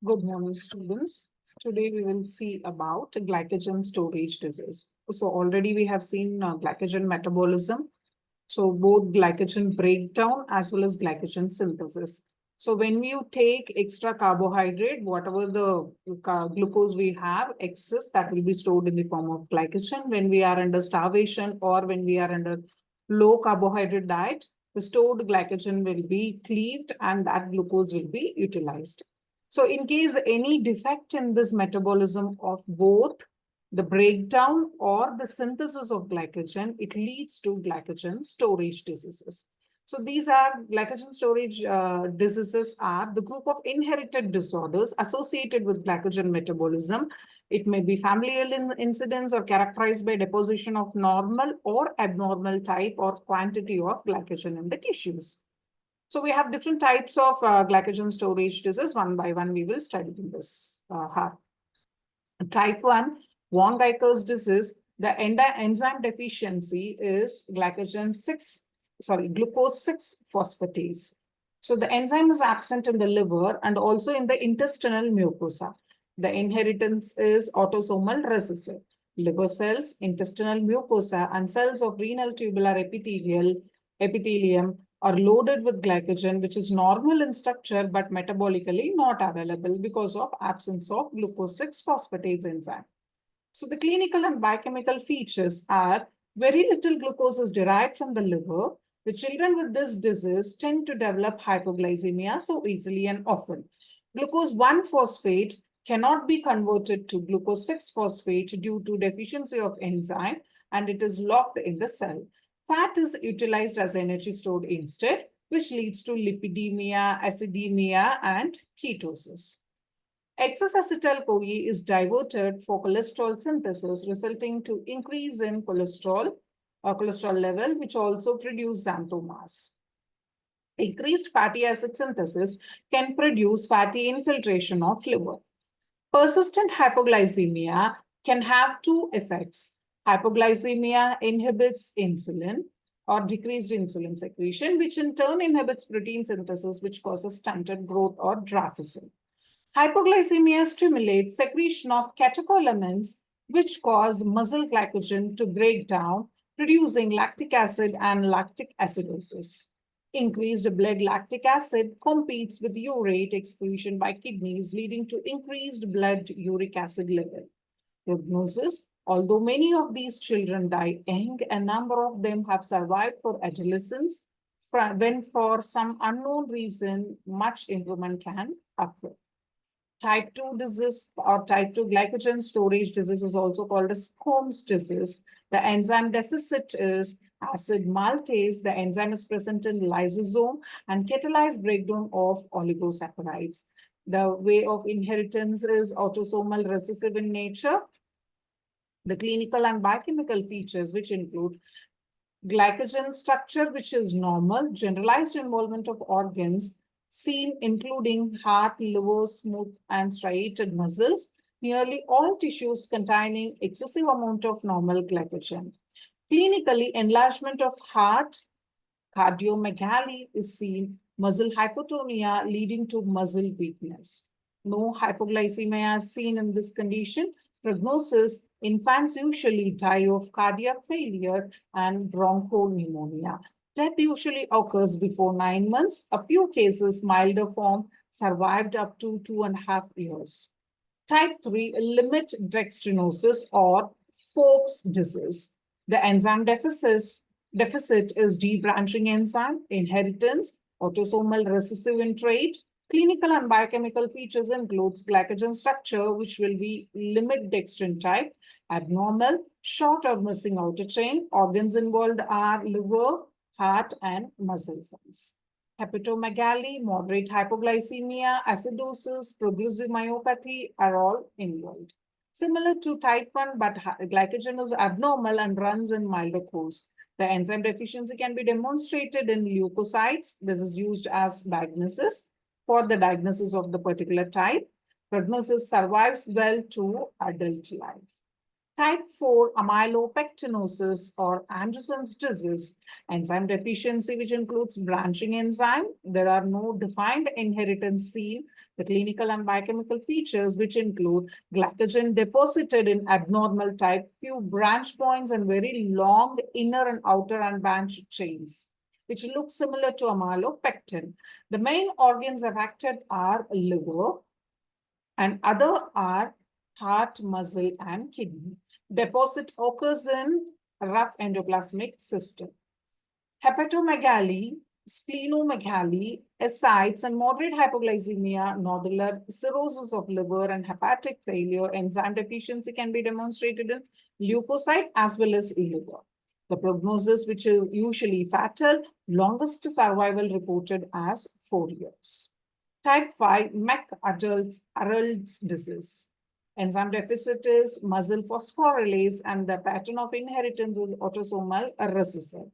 Good morning, students. Today we will see about glycogen storage disease. So already we have seen glycogen metabolism. So both glycogen breakdown as well as glycogen synthesis. So when you take extra carbohydrate, whatever the glucose we have excess, that will be stored in the form of glycogen. When we are under starvation or when we are under low carbohydrate diet, the stored glycogen will be cleaved and that glucose will be utilized. So in case any defect in this metabolism of both the breakdown or the synthesis of glycogen, it leads to glycogen storage diseases. So these are glycogen storage diseases are the group of inherited disorders associated with glycogen metabolism. It may be familial incidents or characterized by deposition of normal or abnormal type or quantity of glycogen in the tissues. So we have different types of glycogen storage disease. One by one, we will study in this half. Type 1, von Geiger's disease, the enzyme deficiency is glucose 6 phosphatase. So the enzyme is absent in the liver and also in the intestinal mucosa. The inheritance is autosomal recessive. Liver cells, intestinal mucosa, and cells of renal tubular epithelium are loaded with glycogen, which is normal in structure but metabolically not available because of absence of glucose 6 phosphatase enzyme. So the clinical and biochemical features are very little glucose is derived from the liver. The children with this disease tend to develop hypoglycemia so easily and often. Glucose 1 phosphate cannot be converted to glucose 6 phosphate due to deficiency of enzyme, and it is locked in the cell. Fat is utilized as energy stored instead, which leads to lipidemia, acidemia, and ketosis. Excess acetyl-CoA is diverted for cholesterol synthesis, resulting to increase in cholesterol level, which also produce xanthomas. Increased fatty acid synthesis can produce fatty infiltration of liver. Persistent hypoglycemia can have two effects. Hypoglycemia inhibits insulin or decreased insulin secretion, which in turn inhibits protein synthesis, which causes stunted growth or dwarfism. Hypoglycemia stimulates secretion of catecholamines, which cause muscle glycogen to break down, producing lactic acid and lactic acidosis. Increased blood lactic acid competes with urate excretion by kidneys, leading to increased blood uric acid level. Prognosis: although many of these children die young, a number of them have survived for adolescence, when for some unknown reason, much improvement can occur. Type 2 disease or type 2 glycogen storage disease is also called as Combs disease. The enzyme deficit is acid maltase. The enzyme is present in lysosome and catalyzed breakdown of oligosaccharides. The way of inheritance is autosomal recessive in nature. The clinical and biochemical features, which include glycogen structure, which is normal, generalized involvement of organs, seen including heart, liver, smooth and striated muscles, nearly all tissues containing excessive amount of normal glycogen. Clinically, enlargement of heart, cardiomegaly is seen, muscle hypotonia leading to muscle weakness. No hypoglycemia is seen in this condition. Prognosis: infants usually die of cardiac failure and bronchopneumonia. Death usually occurs before 9 months. A few cases, milder form, survived up to 2.5 years. Type 3, limit dextrinosis or Forbes disease. The enzyme deficit is debranching enzyme, inheritance, autosomal recessive in trait. Clinical and biochemical features includes glycogen structure, which will be limit dextrin type, abnormal, short or missing outer chain. Organs involved are liver, heart, and muscle cells. Hepatomegaly, moderate hypoglycemia, acidosis, progressive myopathy are all involved. Similar to type 1, but glycogen is abnormal and runs in milder course. The enzyme deficiency can be demonstrated in leukocytes. This is used as diagnosis for the diagnosis of the particular type. Prognosis: survives well to adult life. Type 4 amylopectinosis or Anderson's disease, enzyme deficiency, which includes branching enzyme. There are no defined inheritance seen. The clinical and biochemical features, which include glycogen deposited in abnormal type, few branch points, and very long inner and outer unbranched chains, which look similar to amylopectin. The main organs affected are liver, and other are heart, muscle, and kidney. Deposit occurs in rough endoplasmic system. Hepatomegaly, splenomegaly, ascites, and moderate hypoglycemia, nodular cirrhosis of liver, and hepatic failure. Enzyme deficiency can be demonstrated in leukocyte as well as liver. The prognosis, which is usually fatal, longest survival reported as 4 years. Type 5 McArdle's disease. Enzyme deficit is muscle phosphorylase, and the pattern of inheritance is autosomal recessive.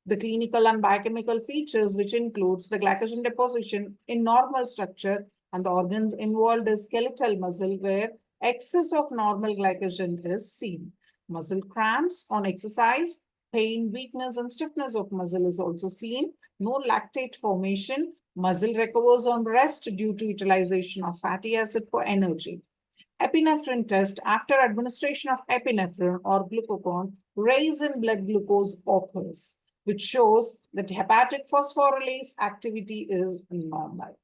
The clinical and biochemical features, which includes the glycogen deposition in normal structure, and the organs involved is skeletal muscle, where excess of normal glycogen is seen. Muscle cramps on exercise, pain, weakness, and stiffness of muscle is also seen. No lactate formation. Muscle recovers on rest due to utilization of fatty acid for energy. Epinephrine test. After administration of epinephrine or glucagon, raise in blood glucose occurs, which shows that hepatic phosphorylase activity is normal.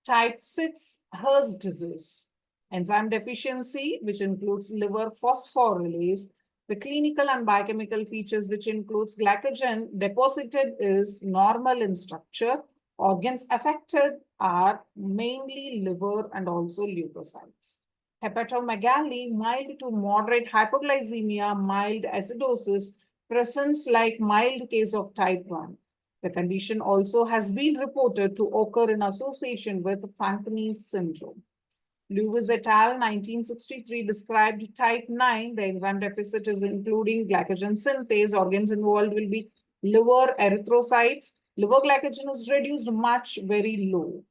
Type 6 Her's disease. Enzyme deficiency, which includes liver phosphorylase. The clinical and biochemical features, which includes glycogen deposited, is normal in structure. Organs affected are mainly liver and also leukocytes. Hepatomegaly, mild to moderate hypoglycemia, mild acidosis, presents like mild case of type 1. The condition also has been reported to occur in association with Fanconi syndrome. Lewis et al. 1963 described type 9. The enzyme deficit is including glycogen synthase. Organs involved will be liver, erythrocytes. Liver glycogen is reduced much, very low.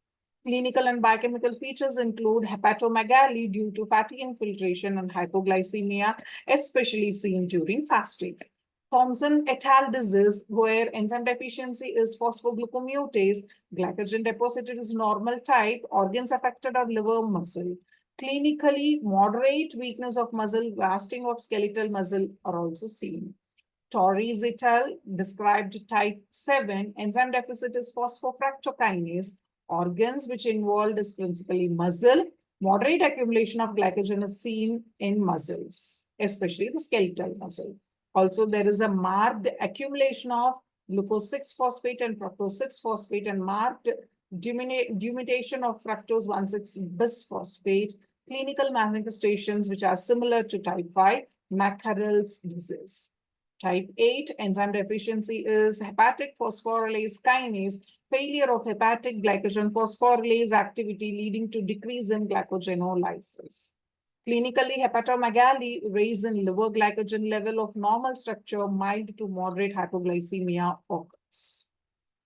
Clinical and biochemical features include hepatomegaly due to fatty infiltration and hypoglycemia, especially seen during fasting. Thomson et al. Disease, where enzyme deficiency is phosphoglucomutase, glycogen deposited is normal type, organs affected are liver, muscle. Clinically, moderate weakness of muscle, wasting of skeletal muscle are also seen. Torres et al. Described type 7, enzyme deficit is phosphofructokinase. Organs which involved is principally muscle. Moderate accumulation of glycogen is seen in muscles, especially the skeletal muscle. Also, there is a marked accumulation of glucose 6-phosphate and fructose 6-phosphate, and marked diminution of fructose 1,6-bisphosphate. Clinical manifestations which are similar to type 5, McArdle's disease. Type 8 enzyme deficiency is hepatic phosphorylase kinase, failure of hepatic glycogen phosphorylase activity leading to decrease in glycogenolysis. Clinically, hepatomegaly, raise in liver glycogen level of normal structure, mild to moderate hypoglycemia occurs.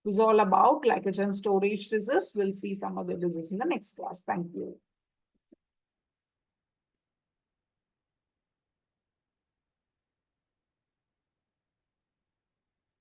This is all about glycogen storage disease. We'll see some other disease in the next class. Thank you.